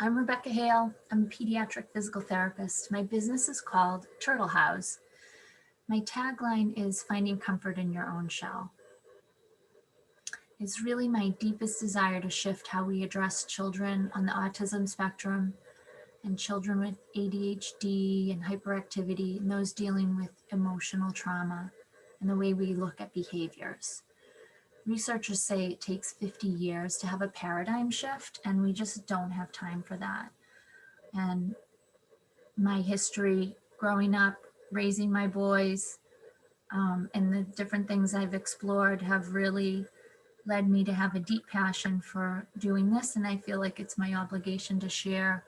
I'm Rebecca Hale. I'm a pediatric physical therapist. My business is called Turtle House. My tagline is finding comfort in your own shell. It's really my deepest desire to shift how we address children on the autism spectrum and children with ADHD and hyperactivity and those dealing with emotional trauma and the way we look at behaviors. Researchers say it takes 50 years to have a paradigm shift, and we just don't have time for that. And my history growing up, raising my boys, and the different things I've explored have really led me to have a deep passion for doing this. And I feel like it's my obligation to share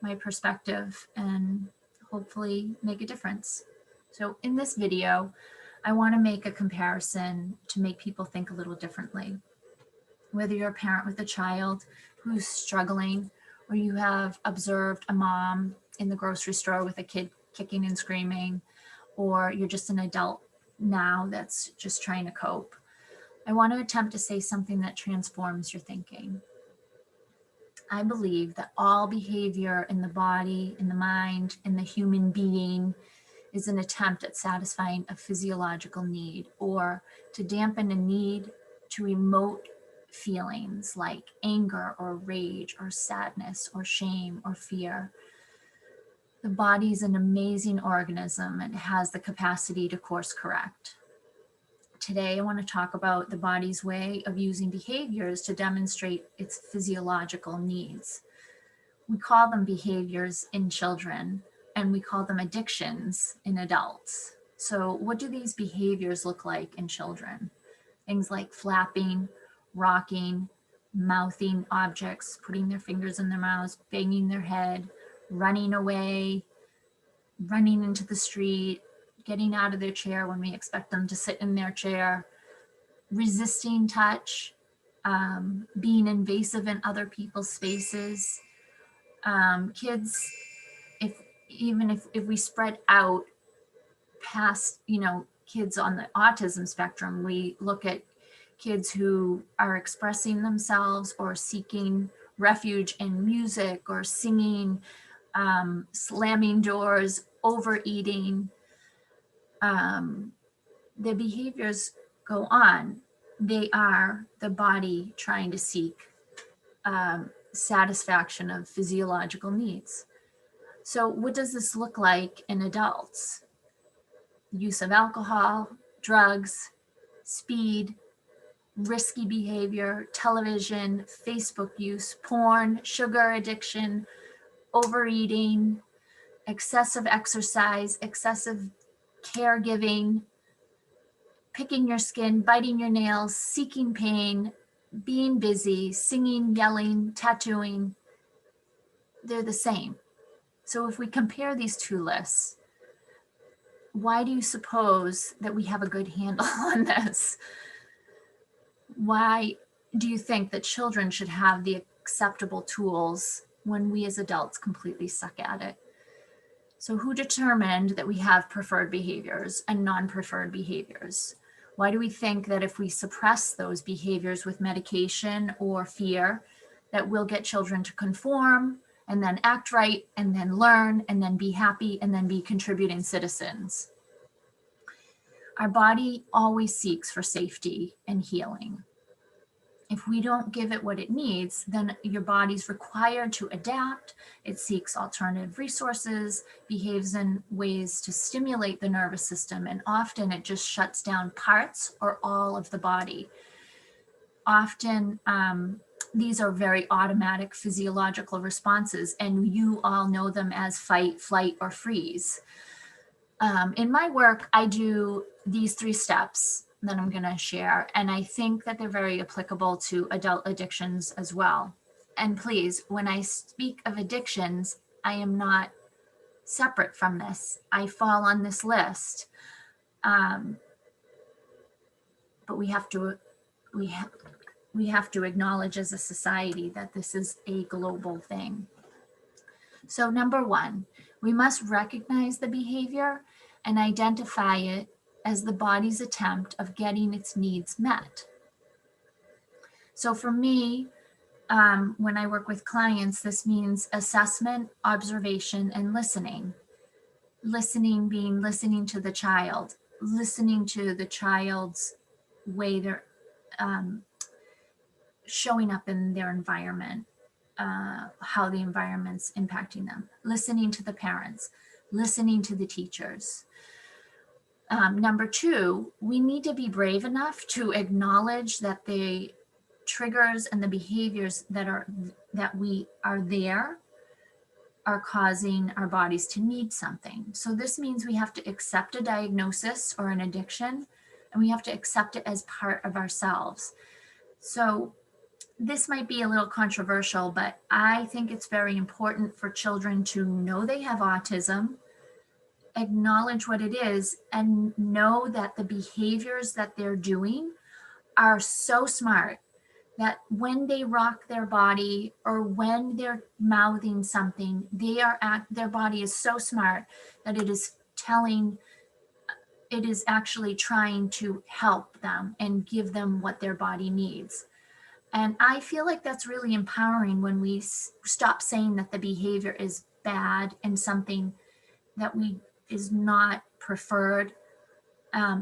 my perspective and hopefully make a difference. So in this video, I want to make a comparison to make people think a little differently. Whether you're a parent with a child who's struggling, or you have observed a mom in the grocery store with a kid kicking and screaming, or you're just an adult now that's just trying to cope, I want to attempt to say something that transforms your thinking. I believe that all behavior in the body, in the mind, in the human being is an attempt at satisfying a physiological need, or to dampen a need to emote feelings like anger or rage or sadness or shame or fear. The body is an amazing organism and has the capacity to course correct. Today, I want to talk about the body's way of using behaviors to demonstrate its physiological needs. We call them behaviors in children, and we call them addictions in adults. So what do these behaviors look like in children? Things like flapping, rocking, mouthing objects, putting their fingers in their mouths, banging their head, running away, running into the street, getting out of their chair when we expect them to sit in their chair, resisting touch, being invasive in other people's spaces. Kids, if we spread out past, kids on the autism spectrum, we look at kids who are expressing themselves or seeking refuge in music or singing, slamming doors, overeating. The behaviors go on. They are the body trying to seek satisfaction of physiological needs. So what does this look like in adults? Use of alcohol, drugs, speed, risky behavior, television, Facebook use, porn, sugar addiction, overeating, excessive exercise, excessive caregiving, picking your skin, biting your nails, seeking pain, being busy, singing, yelling, tattooing. They're the same. So if we compare these two lists, why do you suppose that we have a good handle on this? Why do you think that children should have the acceptable tools when we as adults completely suck at it? So who determined that we have preferred behaviors and non-preferred behaviors? Why do we think that if we suppress those behaviors with medication or fear, that we'll get children to conform and then act right and then learn and then be happy and then be contributing citizens? Our body always seeks for safety and healing. If we don't give it what it needs, then your body's required to adapt. It seeks alternative resources, behaves in ways to stimulate the nervous system, and often it just shuts down parts or all of the body. Often, these are very automatic physiological responses, and you all know them as fight, flight, or freeze. In my work, I do these 3 steps that I'm going to share, and I think that they're very applicable to adult addictions as well. And please, when I speak of addictions, I am not separate from this. I fall on this list, but we have to acknowledge as a society that this is a global thing. So number 1, we must recognize the behavior and identify it as the body's attempt of getting its needs met. So for me, when I work with clients, this means assessment, observation, and listening. Listening being listening to the child, listening to the child's way they're showing up in their environment, how the environment's impacting them, listening to the parents, listening to the teachers. Number two, we need to be brave enough to acknowledge that the triggers and the behaviors that we are there are causing our bodies to need something. So this means we have to accept a diagnosis or an addiction, and we have to accept it as part of ourselves. So this might be a little controversial, but I think it's very important for children to know they have autism, acknowledge what it is, and know that the behaviors that they're doing are so smart that when they rock their body or when they're mouthing something, their body is so smart that it is actually trying to help them and give them what their body needs. And I feel like that's really empowering when we stop saying that the behavior is bad and something that is not preferred.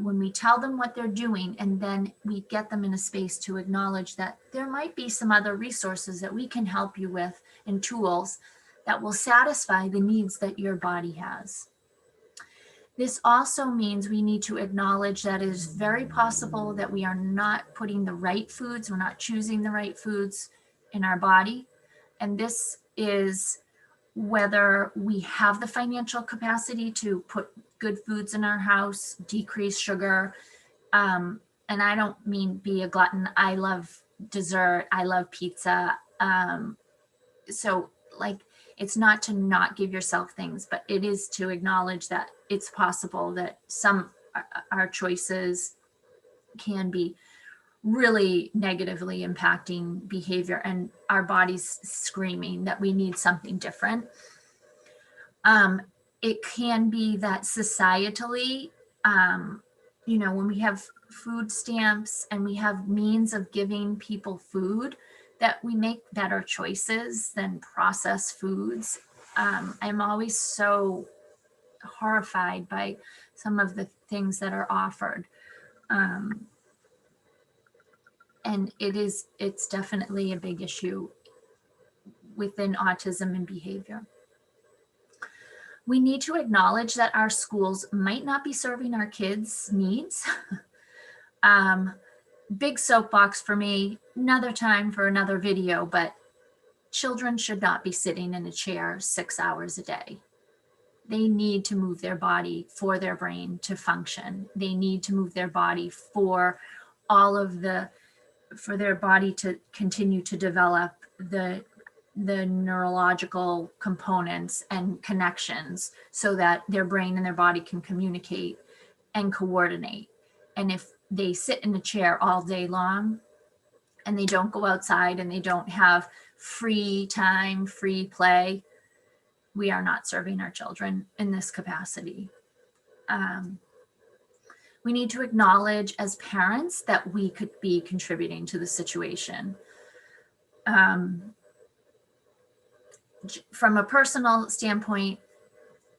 When we tell them what they're doing, and then we get them in a space to acknowledge that there might be some other resources that we can help you with and tools that will satisfy the needs that your body has. This also means we need to acknowledge that it is very possible that we are not putting the right foods, we're not choosing the right foods in our body. And this is whether we have the financial capacity to put good foods in our house, decrease sugar. And I don't mean be a glutton. I love dessert. I love pizza. So it's not to not give yourself things, but it is to acknowledge that it's possible that some our choices can be really negatively impacting behavior and our body's screaming that we need something different. It can be that societally, when we have food stamps and we have means of giving people food, that we make better choices than processed foods. I'm always so horrified by some of the things that are offered. And it's definitely a big issue within autism and behavior. We need to acknowledge that our schools might not be serving our kids' needs. Big soapbox for me, another time for another video, but children should not be sitting in a chair 6 hours a day. They need to move their body for their brain to function. They need to move their body for their body to continue to develop the neurological components and connections so that their brain and their body can communicate and coordinate. And if they sit in a chair all day long and they don't go outside and they don't have free time, free play, we are not serving our children in this capacity. We need to acknowledge as parents that we could be contributing to the situation. From a personal standpoint,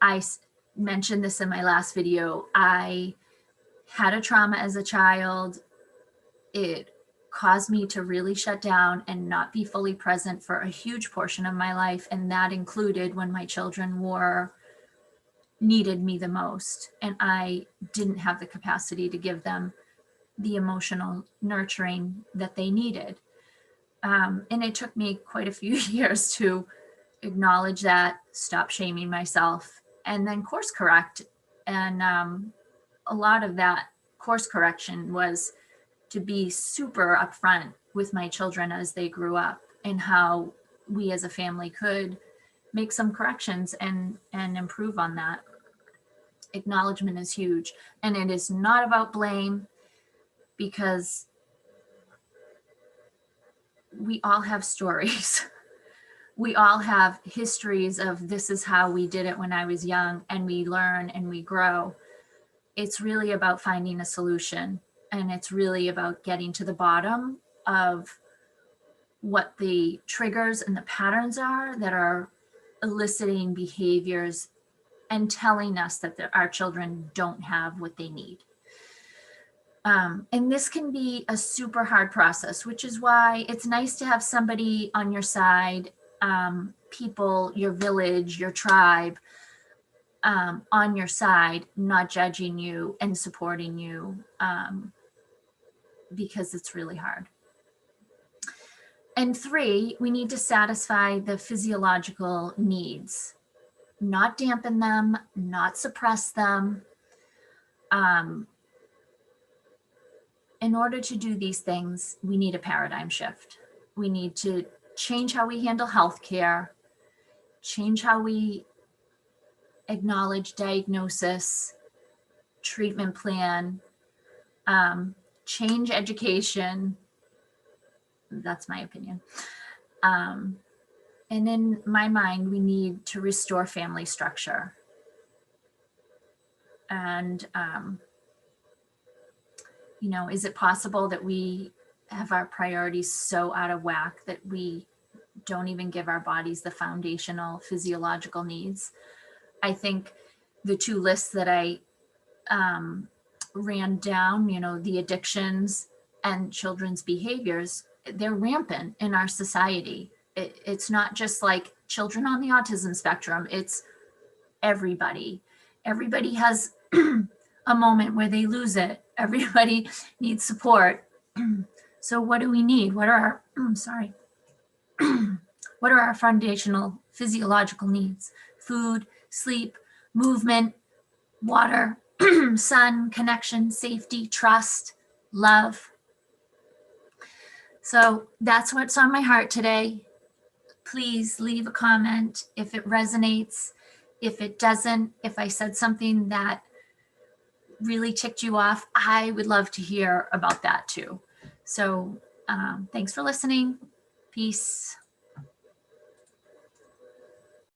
I mentioned this in my last video. I had a trauma as a child. It caused me to really shut down and not be fully present for a huge portion of my life. And that included when my children needed me the most. And I didn't have the capacity to give them the emotional nurturing that they needed. And it took me quite a few years to acknowledge that, stop shaming myself, and then course correct. And a lot of that course correction was to be super upfront with my children as they grew up and how we as a family could make some corrections and improve on that. Acknowledgement is huge. And it is not about blame, because we all have stories. We all have histories of this is how we did it when I was young, and we learn and we grow. It's really about finding a solution, and it's really about getting to the bottom of what the triggers and the patterns are that are eliciting behaviors and telling us that our children don't have what they need. And this can be a super hard process, which is why it's nice to have somebody on your side, people, your village, your tribe, on your side, not judging you and supporting you, because it's really hard. And 3, we need to satisfy the physiological needs, not dampen them, not suppress them. In order to do these things, we need a paradigm shift. We need to change how we handle healthcare, change how we acknowledge diagnosis, treatment plan, change education. That's my opinion. And in my mind, we need to restore family structure. And, you know, is it possible that we have our priorities so out of whack that we don't even give our bodies the foundational physiological needs? I think the 2 lists that I ran down, you know, the addictions and children's behaviors, they're rampant in our society. It's not just like children on the autism spectrum, it's everybody. Everybody has a moment where they lose it. Everybody needs support. So what do we need? What are our, sorry, what are our foundational physiological needs? Food, sleep, movement, water, sun, connection, safety, trust, love. So that's what's on my heart today. Please leave a comment if it resonates. If it doesn't, if I said something that really ticked you off, I would love to hear about that too. So thanks for listening. Peace.